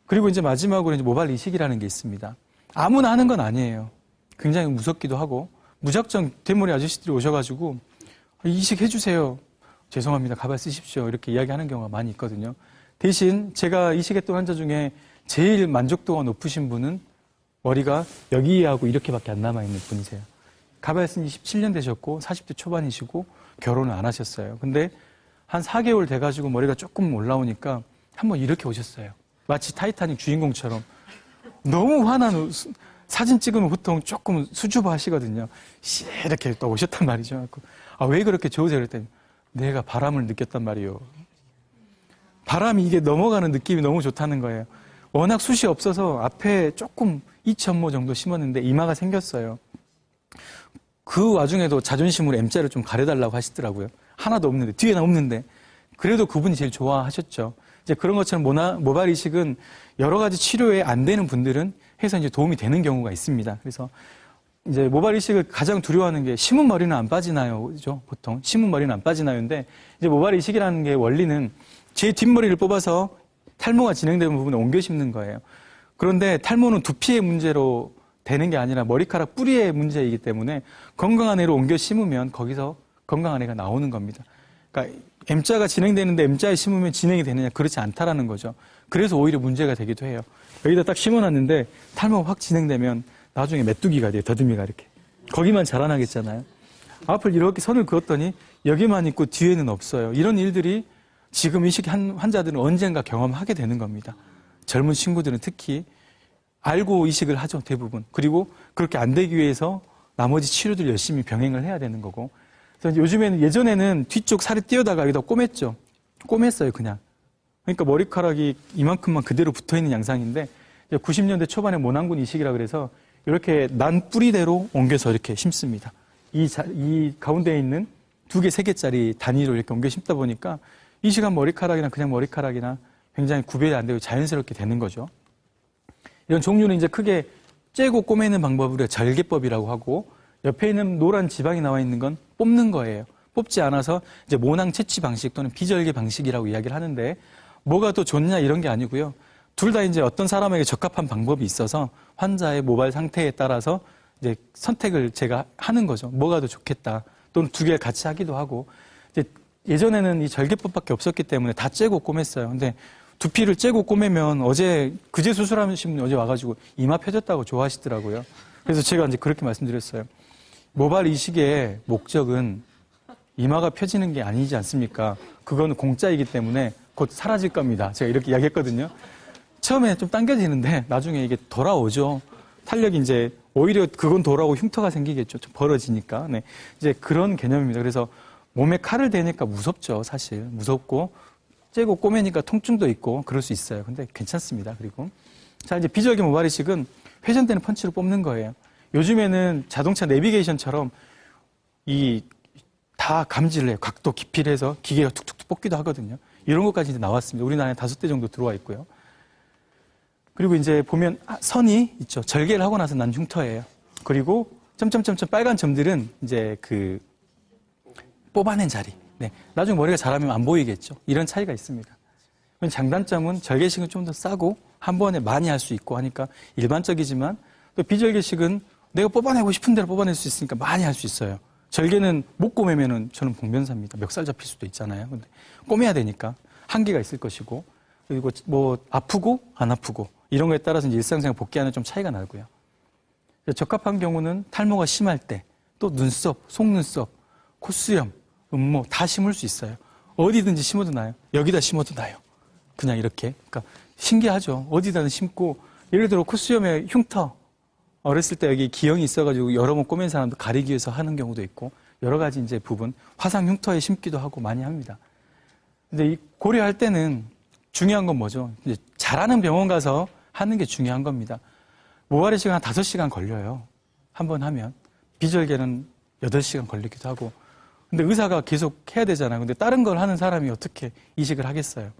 그리고 이제 마지막으로 이제 모발 이식이라는 게 있습니다. 아무나 하는 건 아니에요. 굉장히 무섭기도 하고, 무작정 대머리 아저씨들이 오셔가지고, 이식해주세요. 죄송합니다. 가발 쓰십시오. 이렇게 이야기하는 경우가 많이 있거든요. 대신 제가 이식했던 환자 중에 제일 만족도가 높으신 분은 머리가 여기하고 이렇게밖에 안 남아있는 분이세요. 가발 쓴 지 17년 되셨고 40대 초반이시고 결혼을 안 하셨어요. 근데 한 4개월 돼가지고 머리가 조금 올라오니까 한번 이렇게 오셨어요. 마치 타이타닉 주인공처럼. 너무 화난 사진 찍으면 보통 조금 수줍어 하시거든요. 이렇게 또 오셨단 말이죠. 왜 그렇게 좋으세요? 그랬더니 내가 바람을 느꼈단 말이에요. 바람이 이게 넘어가는 느낌이 너무 좋다는 거예요. 워낙 숱이 없어서 앞에 조금 2.5 정도 심었는데 이마가 생겼어요. 그 와중에도 자존심으로 M자를 좀 가려달라고 하시더라고요. 하나도 없는데, 뒤에는 없는데. 그래도 그분이 제일 좋아하셨죠. 이제 그런 것처럼 모발 이식은 여러 가지 치료에 안 되는 분들은 해서 이제 도움이 되는 경우가 있습니다. 그래서 이제 모발 이식을 가장 두려워하는 게 심은 머리는 안 빠지나요? 그죠? 보통. 심은 머리는 안 빠지나요인데 이제 모발 이식이라는 게 원리는 제 뒷머리를 뽑아서 탈모가 진행되는 부분에 옮겨 심는 거예요. 그런데 탈모는 두피의 문제로 되는 게 아니라 머리카락 뿌리의 문제이기 때문에 건강한 애로 옮겨 심으면 거기서 건강한 애가 나오는 겁니다. 그러니까 M자가 진행되는데 M자에 심으면 진행이 되느냐? 그렇지 않다라는 거죠. 그래서 오히려 문제가 되기도 해요. 여기다 딱 심어놨는데 탈모가 확 진행되면 나중에 메뚜기가 돼요. 더듬이가 이렇게. 거기만 자라나겠잖아요. 앞을 이렇게 선을 그었더니 여기만 있고 뒤에는 없어요. 이런 일들이 지금 이식한 환자들은 언젠가 경험하게 되는 겁니다. 젊은 친구들은 특히 알고 이식을 하죠, 대부분. 그리고 그렇게 안 되기 위해서 나머지 치료들 열심히 병행을 해야 되는 거고. 그래서 요즘에는 예전에는 뒤쪽 살이 띄어다가 여기다 꼬맸죠. 꼬맸어요, 그냥. 그러니까 머리카락이 이만큼만 그대로 붙어 있는 양상인데 90년대 초반에 모낭군 이식이라 그래서 이렇게 난 뿌리대로 옮겨서 이렇게 심습니다. 이 가운데에 있는 2개, 3개짜리 단위로 이렇게 옮겨 심다 보니까 이식한 머리카락이나 그냥 머리카락이나 굉장히 구별이 안 되고 자연스럽게 되는 거죠. 이런 종류는 이제 크게 째고 꼬매는 방법으로 절개법이라고 하고 옆에 있는 노란 지방이 나와 있는 건 뽑는 거예요. 뽑지 않아서 이제 모낭 채취 방식 또는 비절개 방식이라고 이야기를 하는데 뭐가 더 좋냐 이런 게 아니고요. 둘 다 이제 어떤 사람에게 적합한 방법이 있어서 환자의 모발 상태에 따라서 이제 선택을 제가 하는 거죠. 뭐가 더 좋겠다. 또는 2개를 같이 하기도 하고. 이제 예전에는 이 절개법밖에 없었기 때문에 다 째고 꼬맸어요. 근데 두피를 째고 꼬매면 그제 수술하신 분이 어제 와가지고 이마 펴졌다고 좋아하시더라고요. 그래서 제가 이제 그렇게 말씀드렸어요. 모발 이식의 목적은 이마가 펴지는 게 아니지 않습니까? 그거는 공짜이기 때문에 곧 사라질 겁니다. 제가 이렇게 이야기했거든요. 처음에 좀 당겨지는데 나중에 이게 돌아오죠. 탄력이 이제 오히려 그건 돌아오고 흉터가 생기겠죠. 좀 벌어지니까. 네. 이제 그런 개념입니다. 그래서 몸에 칼을 대니까 무섭죠, 사실. 무섭고 째고 꼬매니까 통증도 있고 그럴 수 있어요. 근데 괜찮습니다. 그리고 자, 이제 비절개 모발 이식은 회전되는 펀치로 뽑는 거예요. 요즘에는 자동차 내비게이션처럼 다 감지를 해요. 각도, 깊이를 해서 기계가 툭툭툭 뽑기도 하거든요. 이런 것까지 이제 나왔습니다. 우리나라에 5대 정도 들어와 있고요. 그리고 이제 보면 선이 있죠. 절개를 하고 나서 난 흉터예요. 그리고 점점점점 빨간 점들은 이제 그 뽑아낸 자리. 네. 나중에 머리가 자라면 안 보이겠죠. 이런 차이가 있습니다. 장단점은 절개식은 좀 더 싸고 한 번에 많이 할 수 있고 하니까 일반적이지만 또 비절개식은 내가 뽑아내고 싶은 대로 뽑아낼 수 있으니까 많이 할 수 있어요. 절개는 못 꼬매면은 저는 봉변사입니다. 멱살 잡힐 수도 있잖아요. 근데 꼬매야 되니까 한계가 있을 것이고 그리고 뭐 아프고 안 아프고 이런 거에 따라서 이제 일상생활 복귀하는 좀 차이가 나고요. 적합한 경우는 탈모가 심할 때 또 눈썹, 속눈썹, 콧수염, 음모 다 심을 수 있어요. 어디든지 심어도 나요. 여기다 심어도 나요. 그냥 이렇게. 그러니까 신기하죠. 어디다든 심고 예를 들어 콧수염에 흉터 어렸을 때 여기 기형이 있어가지고 여러 번 꼬맨 사람도 가리기 위해서 하는 경우도 있고 여러 가지 이제 부분 화상 흉터에 심기도 하고 많이 합니다. 근데 이 고려할 때는 중요한 건 뭐죠? 이제 잘하는 병원 가서 하는 게 중요한 겁니다. 모발 이식은 한 5시간 걸려요. 한 번 하면. 비절개는 8시간 걸리기도 하고. 근데 의사가 계속 해야 되잖아요. 근데 다른 걸 하는 사람이 어떻게 이식을 하겠어요?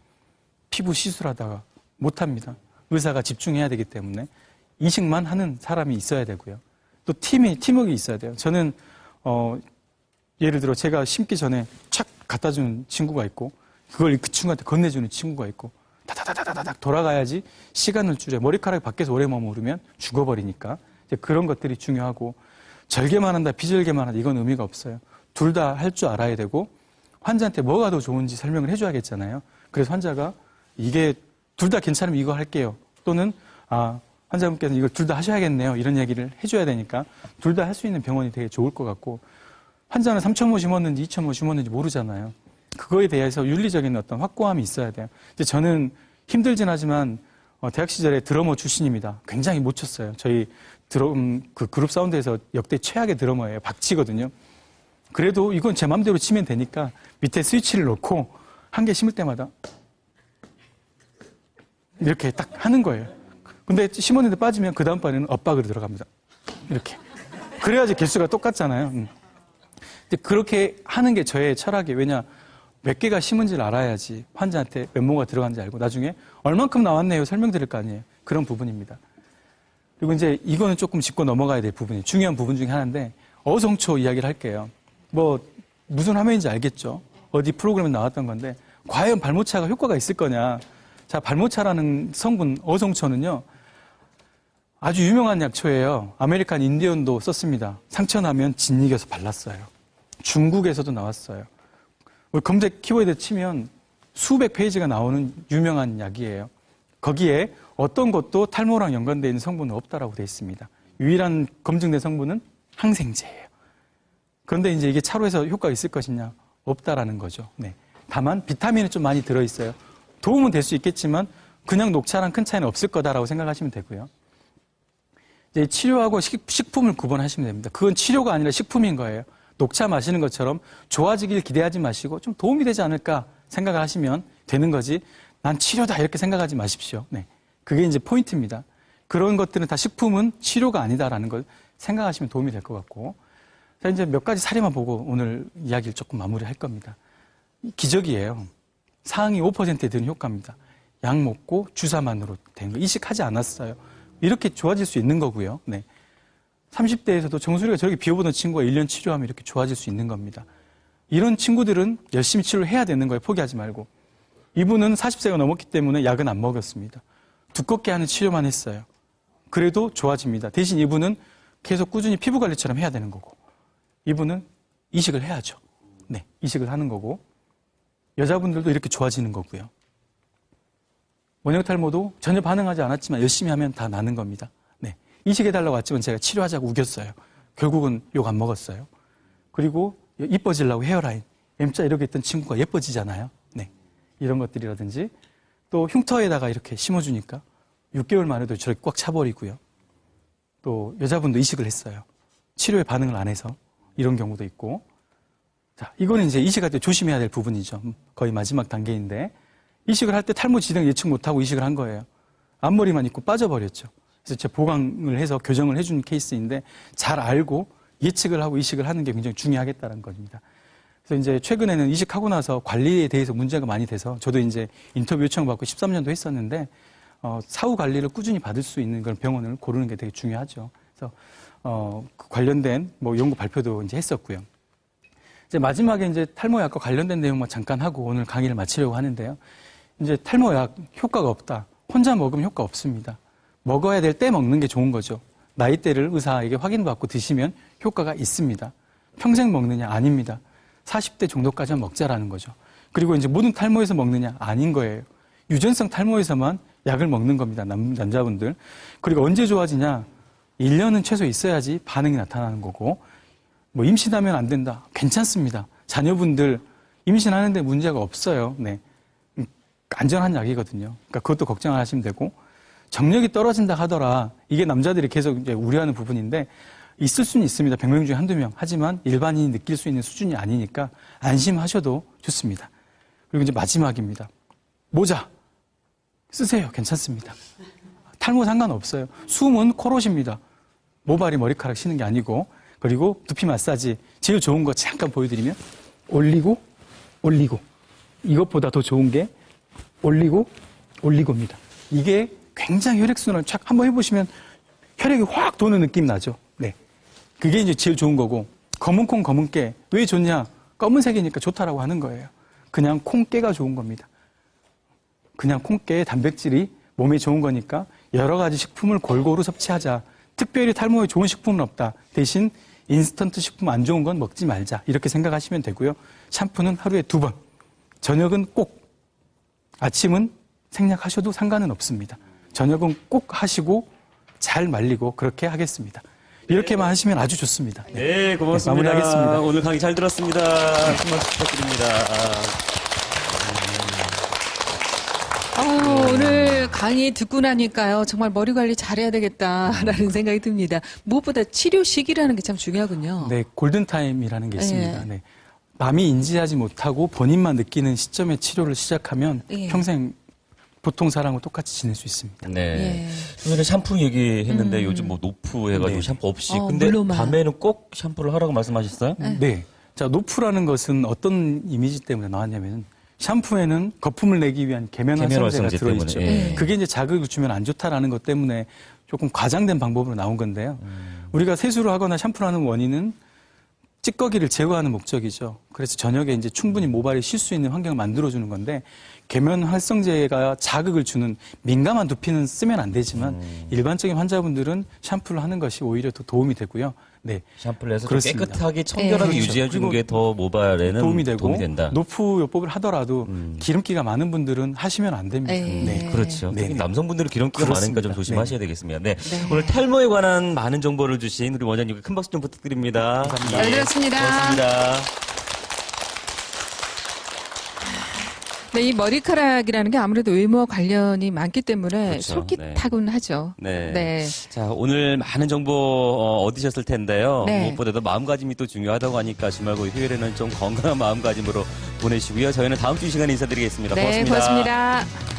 피부 시술하다가 못 합니다. 의사가 집중해야 되기 때문에 이식만 하는 사람이 있어야 되고요. 또 팀워크가 있어야 돼요. 저는 예를 들어 제가 심기 전에 착 갖다 주는 친구가 있고 그걸 그 친구한테 건네주는 친구가 있고 다다다다닥 돌아가야지 시간을 줄여. 머리카락이 밖에서 오래 머무르면 죽어버리니까. 이제 그런 것들이 중요하고, 절개만 한다, 비절개만 한다, 이건 의미가 없어요. 둘 다 할 줄 알아야 되고, 환자한테 뭐가 더 좋은지 설명을 해줘야겠잖아요. 그래서 환자가 이게 둘 다 괜찮으면 이거 할게요. 또는, 환자분께서는 이걸 둘 다 하셔야겠네요. 이런 얘기를 해줘야 되니까 둘 다 할 수 있는 병원이 되게 좋을 것 같고, 환자는 3,000모 심었는지 2,000모 심었는지 모르잖아요. 그거에 대해서 윤리적인 어떤 확고함이 있어야 돼요. 이제 저는 힘들진 하지만 대학 시절에 드러머 출신입니다. 굉장히 못 쳤어요. 저희 그 그룹 사운드에서 역대 최악의 드러머예요. 박치거든요. 그래도 이건 제 맘대로 치면 되니까 밑에 스위치를 놓고 한 개 심을 때마다 이렇게 딱 하는 거예요. 근데 심었는데 빠지면 그 다음 번에는 엇박으로 들어갑니다. 이렇게. 그래야지 개수가 똑같잖아요. 근데 그렇게 하는 게 저의 철학이, 왜냐, 몇 개가 심은지를 알아야지 환자한테 몇 모가 들어간지 알고 나중에 얼만큼 나왔네요 설명드릴 거 아니에요. 그런 부분입니다. 그리고 이제 이거는 조금 짚고 넘어가야 될 부분이 중요한 부분 중에 하나인데, 어성초 이야기를 할게요. 뭐 무슨 화면인지 알겠죠? 어디 프로그램에 나왔던 건데, 과연 발모차가 효과가 있을 거냐. 자, 발모차라는 성분 어성초는요, 아주 유명한 약초예요. 아메리칸 인디언도 썼습니다. 상처 나면 짓이겨서 발랐어요. 중국에서도 나왔어요. 검색 키워드 치면 수백 페이지가 나오는 유명한 약이에요. 거기에 어떤 것도 탈모랑 연관되어 있는 성분은 없다라고 되어 있습니다. 유일한 검증된 성분은 항생제예요. 그런데 이제 이게 차로에서 효과가 있을 것이냐? 없다라는 거죠. 네. 다만 비타민이 좀 많이 들어있어요. 도움은 될 수 있겠지만 그냥 녹차랑 큰 차이는 없을 거다라고 생각하시면 되고요. 이제 치료하고 식품을 구분하시면 됩니다. 그건 치료가 아니라 식품인 거예요. 녹차 마시는 것처럼 좋아지길 기대하지 마시고 좀 도움이 되지 않을까 생각을 하시면 되는 거지, 난 치료다 이렇게 생각하지 마십시오. 네. 그게 이제 포인트입니다. 그런 것들은 다 식품은 치료가 아니다라는 걸 생각하시면 도움이 될 것 같고, 자, 이제 몇 가지 사례만 보고 오늘 이야기를 조금 마무리할 겁니다. 기적이에요. 상위 5%에 드는 효과입니다. 약 먹고 주사만으로 된 거, 이식하지 않았어요. 이렇게 좋아질 수 있는 거고요. 네. 30대에서도 정수리가 저렇게 비어보던 친구가 1년 치료하면 이렇게 좋아질 수 있는 겁니다. 이런 친구들은 열심히 치료를 해야 되는 거예요. 포기하지 말고. 이분은 40세가 넘었기 때문에 약은 안 먹였습니다. 두껍게 하는 치료만 했어요. 그래도 좋아집니다. 대신 이분은 계속 꾸준히 피부 관리처럼 해야 되는 거고, 이분은 이식을 해야죠. 네, 이식을 하는 거고, 여자분들도 이렇게 좋아지는 거고요. 원형 탈모도 전혀 반응하지 않았지만 열심히 하면 다 나는 겁니다. 네, 이식해달라고 왔지만 제가 치료하자고 우겼어요. 결국은 욕 안 먹었어요. 그리고 이뻐지려고 헤어라인, M자 이렇게 있던 친구가 예뻐지잖아요. 네, 이런 것들이라든지, 또 흉터에다가 이렇게 심어주니까 6개월 만에도 저렇게 꽉 차버리고요. 또 여자분도 이식을 했어요. 치료에 반응을 안 해서. 이런 경우도 있고. 자, 이거는 이제 이식할 때 조심해야 될 부분이죠. 거의 마지막 단계인데, 이식을 할 때 탈모 진행 예측 못하고 이식을 한 거예요. 앞머리만 있고 빠져버렸죠. 그래서 제가 보강을 해서 교정을 해준 케이스인데, 잘 알고 예측을 하고 이식을 하는 게 굉장히 중요하겠다는 겁니다. 그래서 이제 최근에는 이식하고 나서 관리에 대해서 문제가 많이 돼서, 저도 이제 인터뷰 요청받고 13년도 했었는데, 사후 관리를 꾸준히 받을 수 있는 그런 병원을 고르는 게 되게 중요하죠. 그래서 그 관련된 뭐 연구 발표도 이제 했었고요. 이제 마지막에 이제 탈모약과 관련된 내용만 잠깐 하고 오늘 강의를 마치려고 하는데요. 이제 탈모약 효과가 없다. 혼자 먹으면 효과 없습니다. 먹어야 될 때 먹는 게 좋은 거죠. 나이대를 의사에게 확인받고 드시면 효과가 있습니다. 평생 먹느냐? 아닙니다. 40대 정도까지만 먹자라는 거죠. 그리고 이제 모든 탈모에서 먹느냐? 아닌 거예요. 유전성 탈모에서만 약을 먹는 겁니다. 남자분들. 그리고 언제 좋아지냐? 1년은 최소 있어야지 반응이 나타나는 거고, 뭐 임신하면 안 된다. 괜찮습니다. 자녀분들 임신하는데 문제가 없어요. 네. 안전한 약이거든요. 그러니까 그것도 걱정 안 하시면 되고, 정력이 떨어진다 하더라. 이게 남자들이 계속 이제 우려하는 부분인데, 있을 수는 있습니다. 100명 중에 한두 명. 하지만 일반인이 느낄 수 있는 수준이 아니니까 안심하셔도 좋습니다. 그리고 이제 마지막입니다. 모자. 쓰세요. 괜찮습니다. 탈모 상관없어요. 숨은 코롯입니다. 모발이 머리카락 쉬는 게 아니고. 그리고 두피 마사지. 제일 좋은 거 잠깐 보여드리면, 올리고, 올리고. 이것보다 더 좋은 게 올리고, 올리고입니다. 이게 굉장히 혈액순환을 착 한번 해보시면 혈액이 확 도는 느낌 나죠. 네. 그게 이제 제일 좋은 거고, 검은 콩, 검은 깨. 왜 좋냐? 검은색이니까 좋다라고 하는 거예요. 그냥 콩깨가 좋은 겁니다. 그냥 콩깨에 단백질이 몸에 좋은 거니까 여러 가지 식품을 골고루 섭취하자. 특별히 탈모에 좋은 식품은 없다. 대신 인스턴트 식품 안 좋은 건 먹지 말자. 이렇게 생각하시면 되고요. 샴푸는 하루에 2번. 저녁은 꼭. 아침은 생략하셔도 상관은 없습니다. 저녁은 꼭 하시고 잘 말리고 그렇게 하겠습니다. 이렇게만 하시면 아주 좋습니다. 네, 고맙습니다. 네, 마무리하겠습니다. 오늘 강의 잘 들었습니다. 큰 박수 부탁드립니다. 오늘 강의 듣고 나니까요. 정말 머리 관리 잘해야 되겠다라는 생각이 듭니다. 무엇보다 치료 시기라는 게 참 중요하군요. 네, 골든타임이라는 게 있습니다. 네. 남이 인지하지 못하고 본인만 느끼는 시점에 치료를 시작하면 예. 평생 보통 사람과 똑같이 지낼 수 있습니다. 네. 좀 전에 샴푸 얘기했는데 요즘 뭐 노프 해가지고 네. 샴푸 없이. 어, 근데 물로만. 밤에는 꼭 샴푸를 하라고 말씀하셨어요? 네. 자, 노프라는 것은 어떤 이미지 때문에 나왔냐면 샴푸에는 거품을 내기 위한 계면 활성제가 계면활성제 들어있죠. 때문에, 예. 그게 이제 자극을 주면 안 좋다라는 것 때문에 조금 과장된 방법으로 나온 건데요. 우리가 세수를 하거나 샴푸를 하는 원인은 찌꺼기를 제거하는 목적이죠. 그래서 저녁에 이제 충분히 모발이 쉴 수 있는 환경을 만들어주는 건데 계면 활성제가 자극을 주는 민감한 두피는 쓰면 안 되지만 일반적인 환자분들은 샴푸를 하는 것이 오히려 더 도움이 되고요. 네, 샴푸를 해서 좀 그렇습니다. 깨끗하게 청결하게 네. 유지해주는 그리고 게 더 모발에는 도움이 되고 된다. 노프 요법을 하더라도 기름기가 많은 분들은 하시면 안 됩니다. 네. 그렇죠. 네. 특히 남성분들은 기름기가 그렇습니다. 많으니까 좀 조심하셔야 되겠습니다. 네. 네. 오늘 탈모에 관한 많은 정보를 주신 우리 원장님께 큰 박수 좀 부탁드립니다. 감사합니다. 잘 들었습니다. 고맙습니다. 네, 이 머리카락이라는 게 아무래도 외모와 관련이 많기 때문에 그렇죠. 솔깃하곤 하죠. 네. 네. 자, 오늘 많은 정보 얻으셨을 텐데요. 네. 무엇보다도 마음가짐이 또 중요하다고 하니까 주말 고 휴일에는 좀 건강한 마음가짐으로 보내시고요. 저희는 다음 주 이 시간에 인사드리겠습니다. 네, 고맙습니다. 고맙습니다.